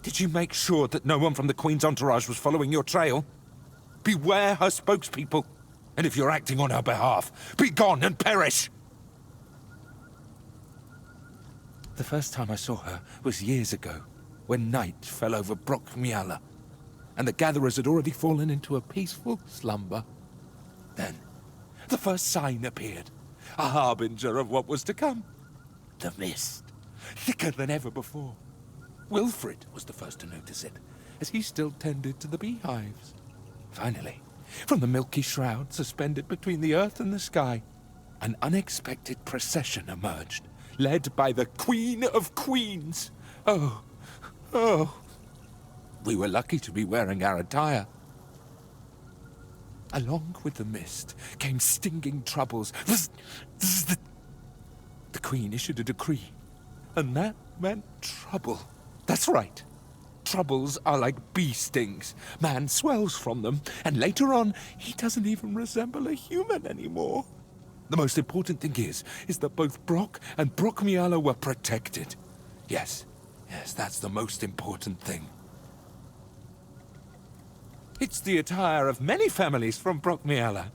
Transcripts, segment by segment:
Did you make sure that no one from the Queen's entourage was following your trail? Beware her spokespeople. And if you're acting on her behalf, be gone and perish! The first time I saw her was years ago, when night fell over Brockmiala, and the gatherers had already fallen into a peaceful slumber. Then, the first sign appeared, a harbinger of what was to come. The mist, thicker than ever before. Wilfred was the first to notice it, as he still tended to the beehives. Finally, from the milky shroud suspended between the earth and the sky, an unexpected procession emerged, led by the Queen of Queens. Oh. We were lucky to be wearing our attire. Along with the mist came stinging troubles. The Queen issued a decree, and that meant trouble. That's right. Troubles are like bee stings. Man swells from them, and later on, he doesn't even resemble a human anymore. The most important thing is that both Brock and Brockmiala were protected. Yes, that's the most important thing. It's the attire of many families from Brockmiala.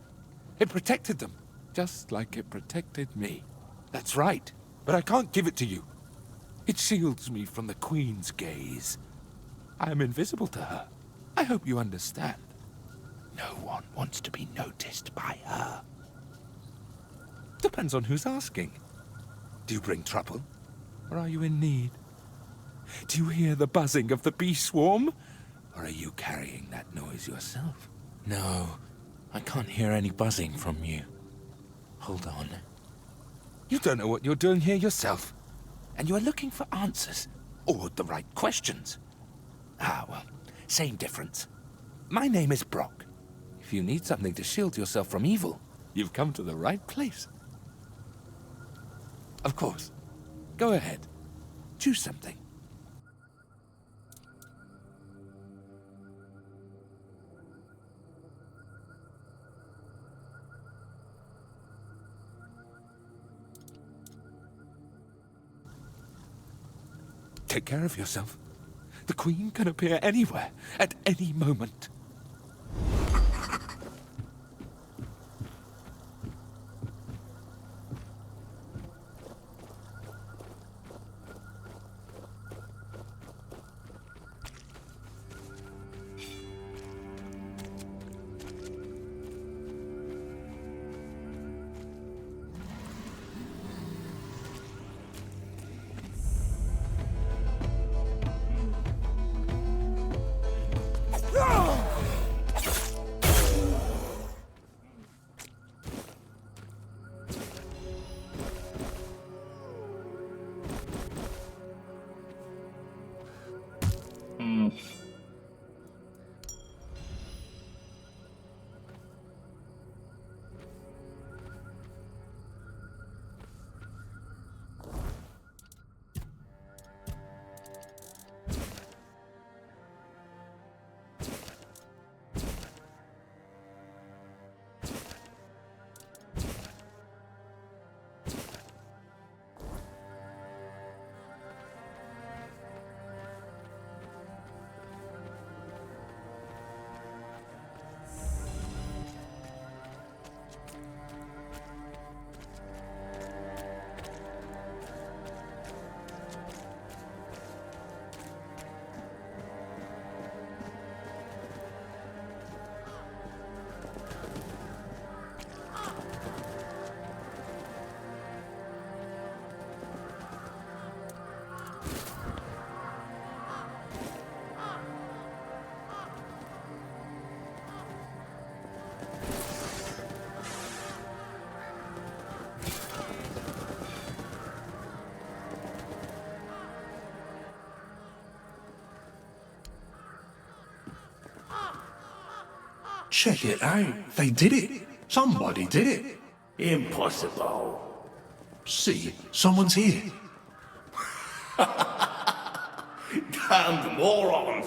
It protected them, just like it protected me. That's right, but I can't give it to you. It shields me from the Queen's gaze. I am invisible to her. I hope you understand. No one wants to be noticed by her. Depends on who's asking. Do you bring trouble, or are you in need? Do you hear the buzzing of the bee swarm, or are you carrying that noise yourself? No, I can't hear any buzzing from you. Hold on. You don't know what you're doing here yourself, and you are looking for answers, or the right questions. Well, same difference. My name is Brock. If you need something to shield yourself from evil, you've come to the right place. Of course. Go ahead. Choose something. Take care of yourself. The Queen can appear anywhere, at any moment. Check it out. They did it. Somebody did it. Impossible. See, someone's here. Damned morons.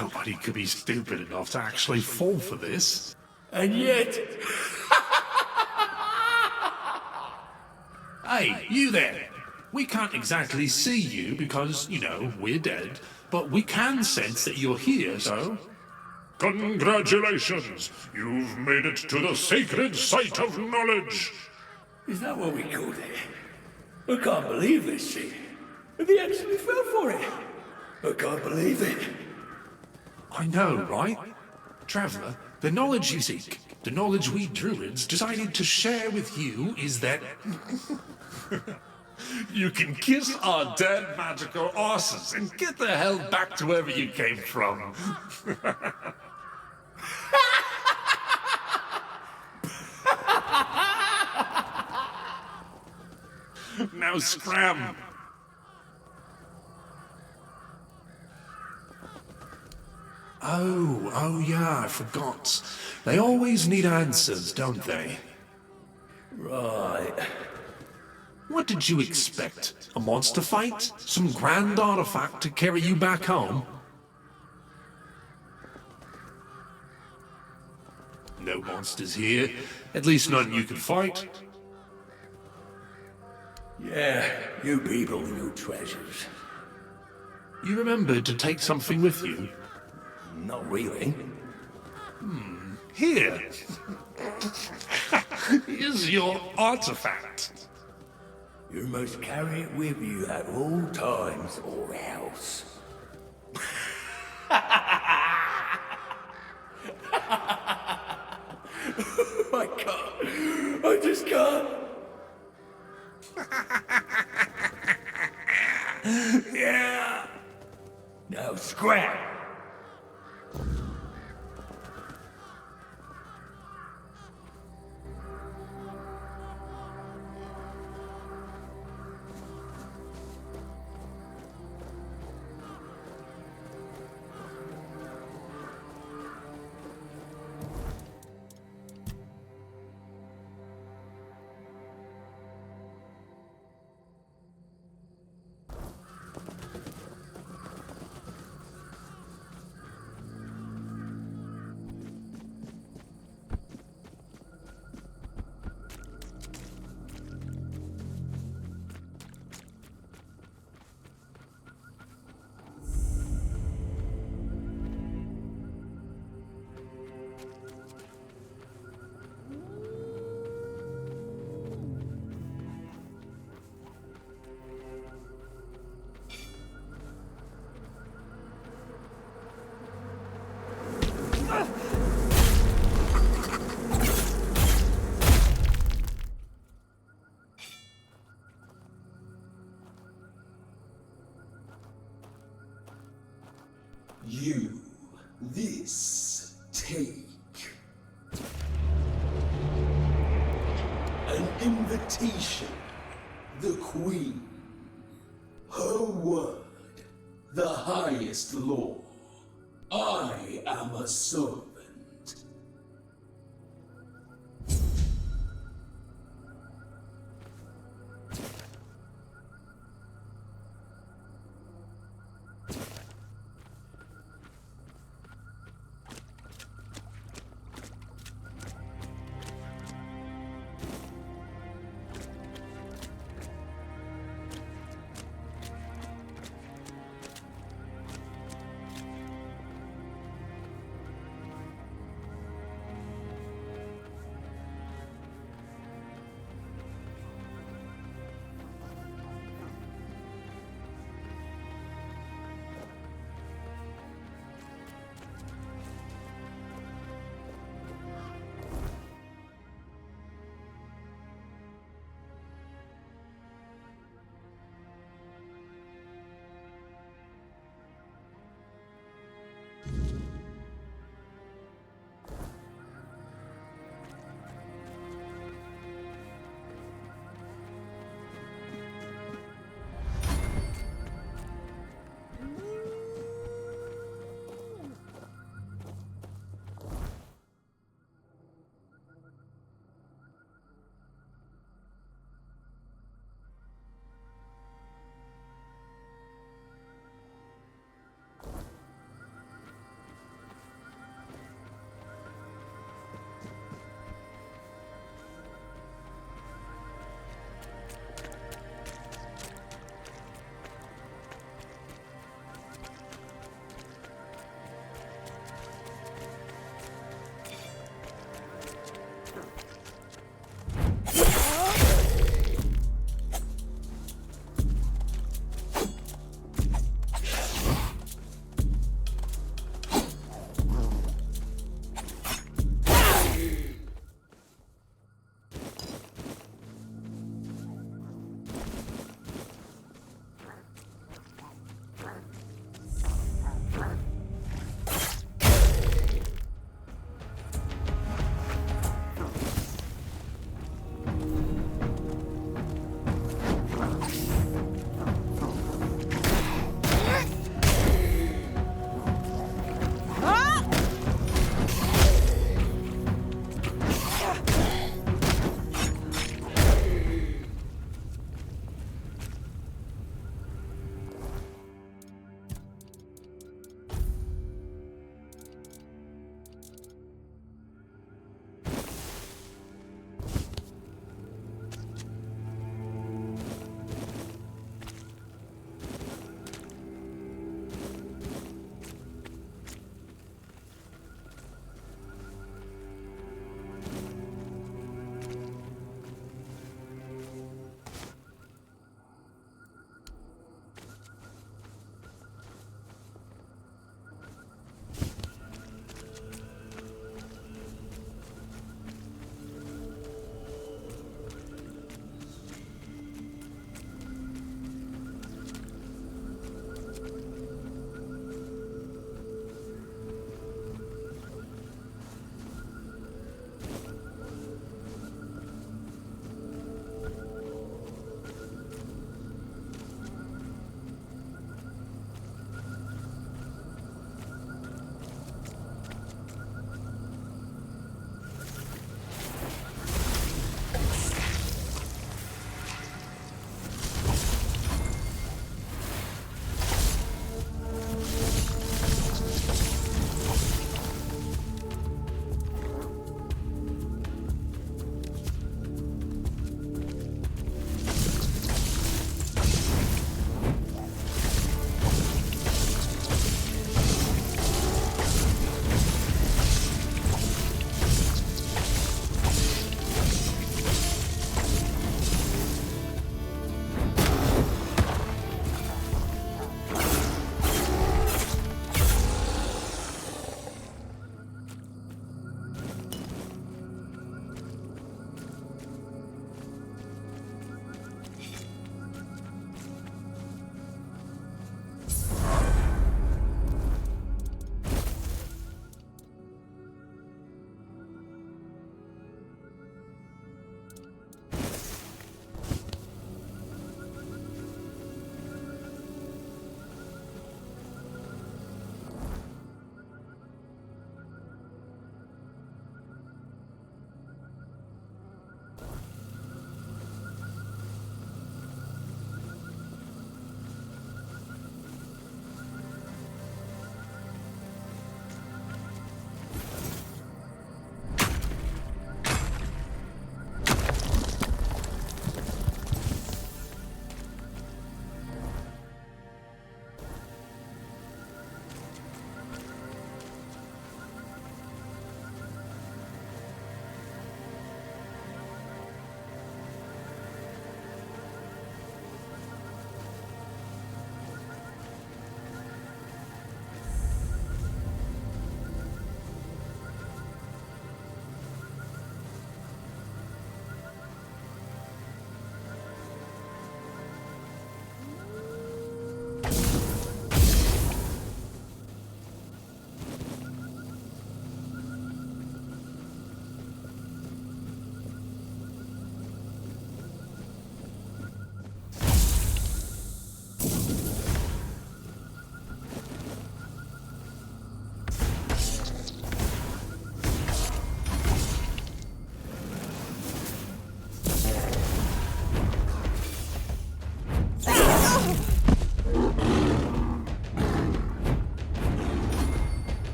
Nobody could be stupid enough to actually fall for this. And yet... Hey, you there. We can't exactly see you because, you know, we're dead, but we can sense that you're here, so... Congratulations! You've made it to the sacred site of knowledge! Is that what we called it? I can't believe this shit. They actually fell for it. I can't believe it. I know, right? Traveller, the knowledge you seek, the knowledge we druids decided to share with you is that... You can kiss our dead magical asses and get the hell back to wherever you came from. Now scram! Oh yeah, I forgot. They always need answers, don't they? Right. What did you expect? A monster fight? Some grand artifact to carry you back home? No monsters here. At least none you can fight. Yeah, you people and your treasures. You remembered to take something with you? Not really. Here. Here's your artifact. You must carry it with you at all times or else. I can't. I just can't. Yeah. Now scrap. You, this, take. An invitation, the Queen. Her word, the highest law. I am a servant.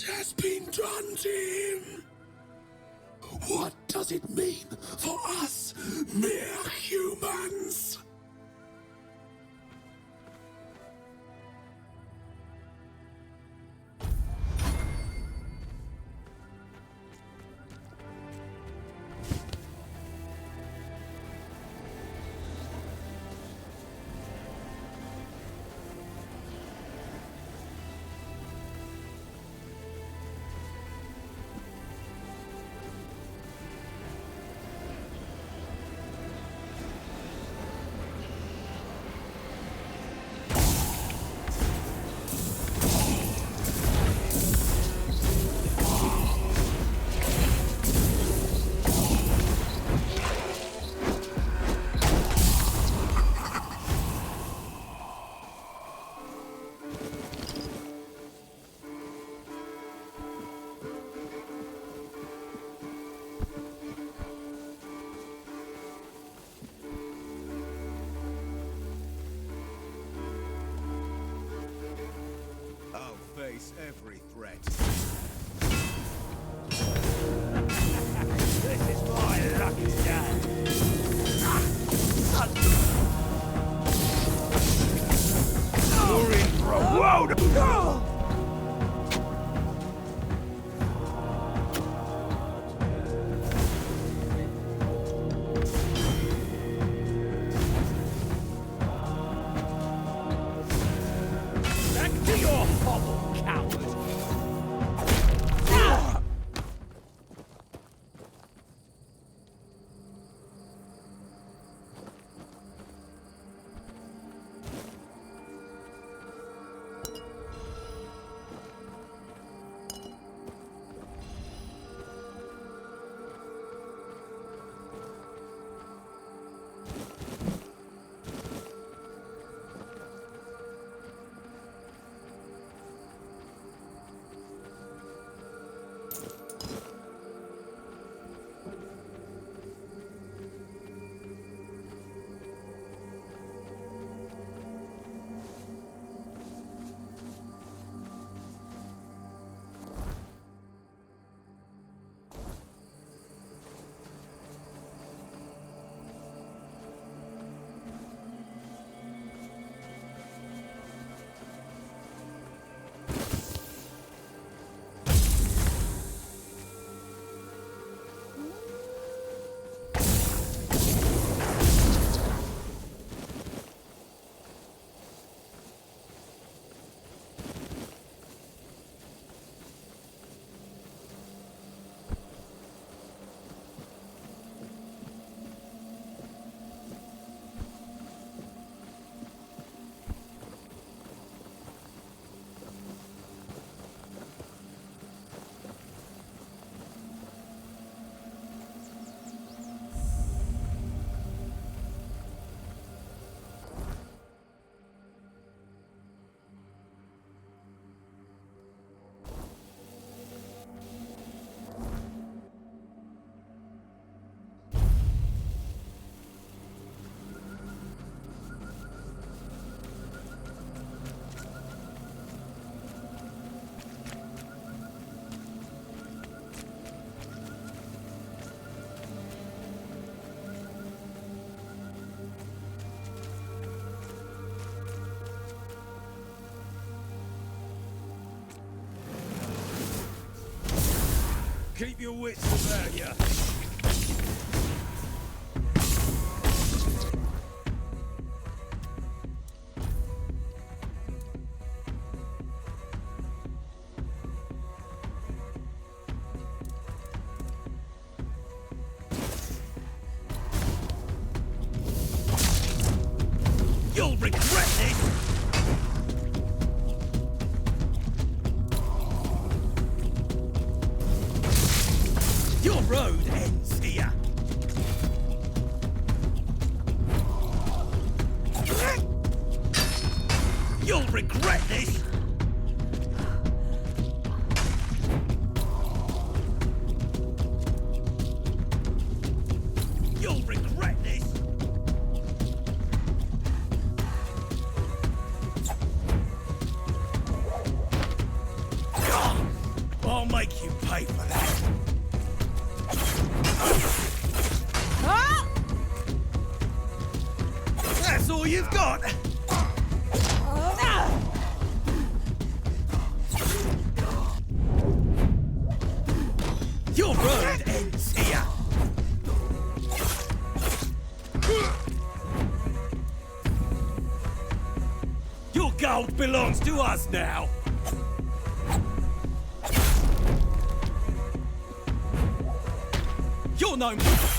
has been done to him? What does it mean for us, mere humans? Face every threat. This is my lucky day. You're in for a world of... Back to your hovel, coward! Keep your wits about you. You'll regret this! Your road ends here. You'll regret this. You'll regret this. I'll make you pay for that. That's all you've got. Your road ends here. Your gold belongs to us now. You're no more.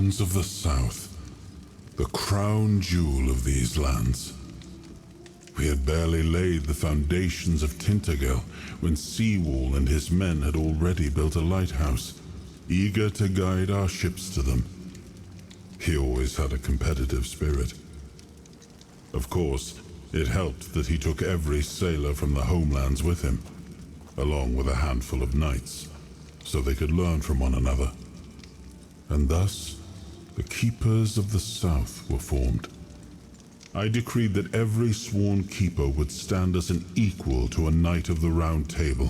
Mountains of the South, the crown jewel of these lands. We had barely laid the foundations of Tintagel when Seawall and his men had already built a lighthouse, eager to guide our ships to them. He always had a competitive spirit. Of course, it helped that he took every sailor from the homelands with him, along with a handful of knights, so they could learn from one another. And thus, the Keepers of the South were formed. I decreed that every sworn keeper would stand as an equal to a Knight of the Round Table.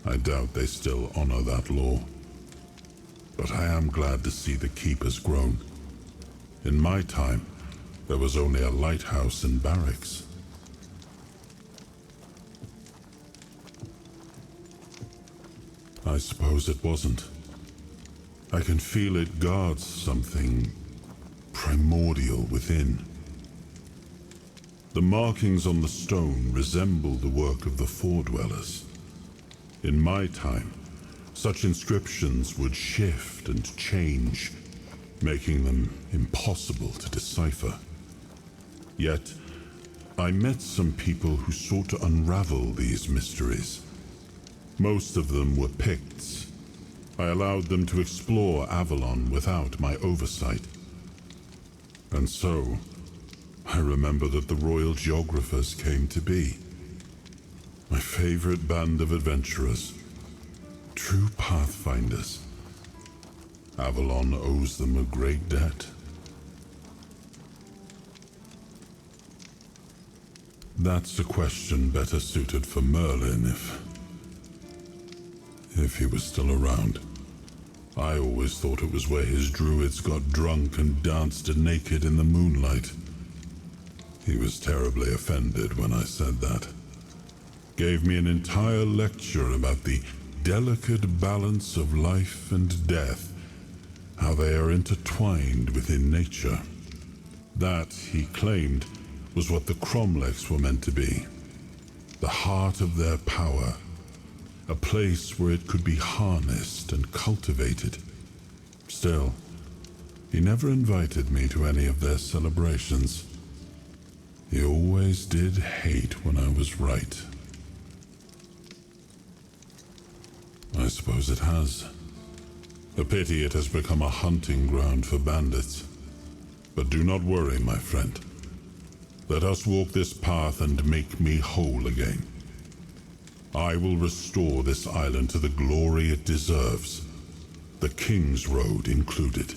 I doubt they still honor that law. But I am glad to see the keepers grown. In my time, there was only a lighthouse and barracks. I suppose it wasn't. I can feel it guards something primordial within. The markings on the stone resemble the work of the Fore-dwellers. In my time, such inscriptions would shift and change, making them impossible to decipher. Yet, I met some people who sought to unravel these mysteries. Most of them were Picts. I allowed them to explore Avalon without my oversight. And so, I remember that the royal geographers came to be. My favorite band of adventurers. True pathfinders. Avalon owes them a great debt. That's a question better suited for Merlin if he was still around. I always thought it was where his druids got drunk and danced naked in the moonlight. He was terribly offended when I said that. Gave me an entire lecture about the delicate balance of life and death, how they are intertwined within nature. That, he claimed, was what the Cromlechs were meant to be. The heart of their power. A place where it could be harnessed and cultivated. Still, he never invited me to any of their celebrations. He always did hate when I was right. I suppose it has. A pity it has become a hunting ground for bandits. But do not worry, my friend. Let us walk this path and make me whole again. I will restore this island to the glory it deserves, the King's Road included.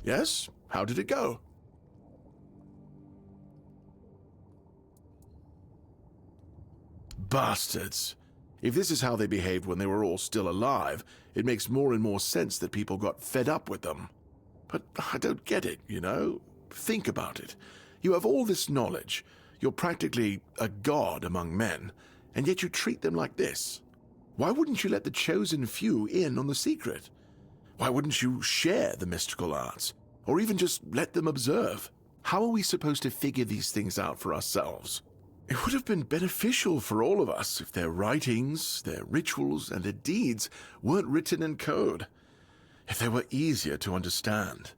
Yes? How did it go? Bastards. If this is how they behaved when they were all still alive, it makes more and more sense that people got fed up with them. But I don't get it, you know? Think about it. You have all this knowledge. You're practically a god among men, and yet you treat them like this. Why wouldn't you let the chosen few in on the secret? Why wouldn't you share the mystical arts? Or even just let them observe? How are we supposed to figure these things out for ourselves? It would have been beneficial for all of us if their writings, their rituals, and their deeds weren't written in code. If they were easier to understand.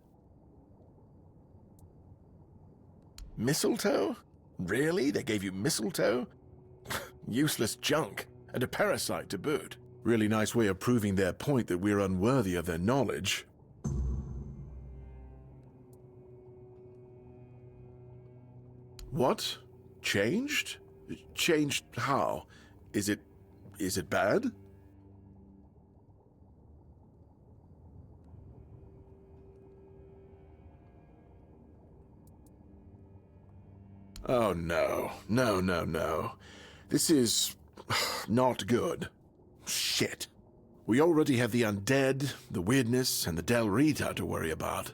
Mistletoe? Really? They gave you mistletoe? Useless junk, and a parasite to boot. Really nice way of proving their point that we're unworthy of their knowledge. What? Changed? Changed how? Is it bad? Oh no. No, no, no. This is not good. Shit. We already have the undead, the weirdness, and the Del Rita to worry about.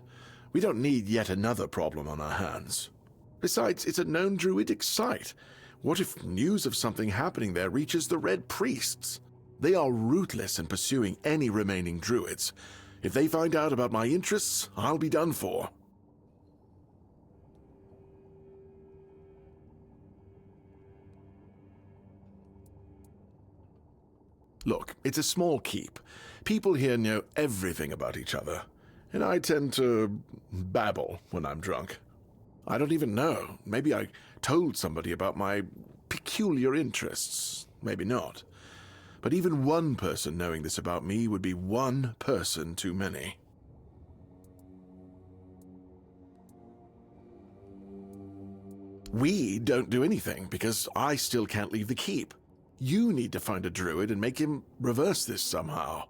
We don't need yet another problem on our hands. Besides, it's a known druidic site. What if news of something happening there reaches the Red Priests? They are ruthless in pursuing any remaining druids. If they find out about my interests, I'll be done for. Look, it's a small keep. People here know everything about each other, and I tend to babble when I'm drunk. I don't even know. Maybe I told somebody about my peculiar interests. Maybe not. But even one person knowing this about me would be one person too many. We don't do anything because I still can't leave the keep. You need to find a druid and make him reverse this somehow.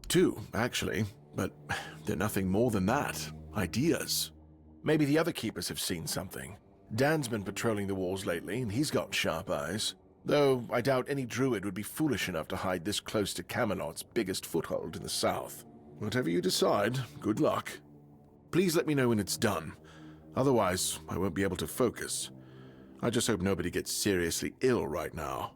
Two, actually, but they're nothing more than that. Ideas. Maybe the other keepers have seen something. Dan's been patrolling the walls lately, and he's got sharp eyes. Though I doubt any druid would be foolish enough to hide this close to Camelot's biggest foothold in the south. Whatever you decide, good luck. Please let me know when it's done. Otherwise, I won't be able to focus. I just hope nobody gets seriously ill right now.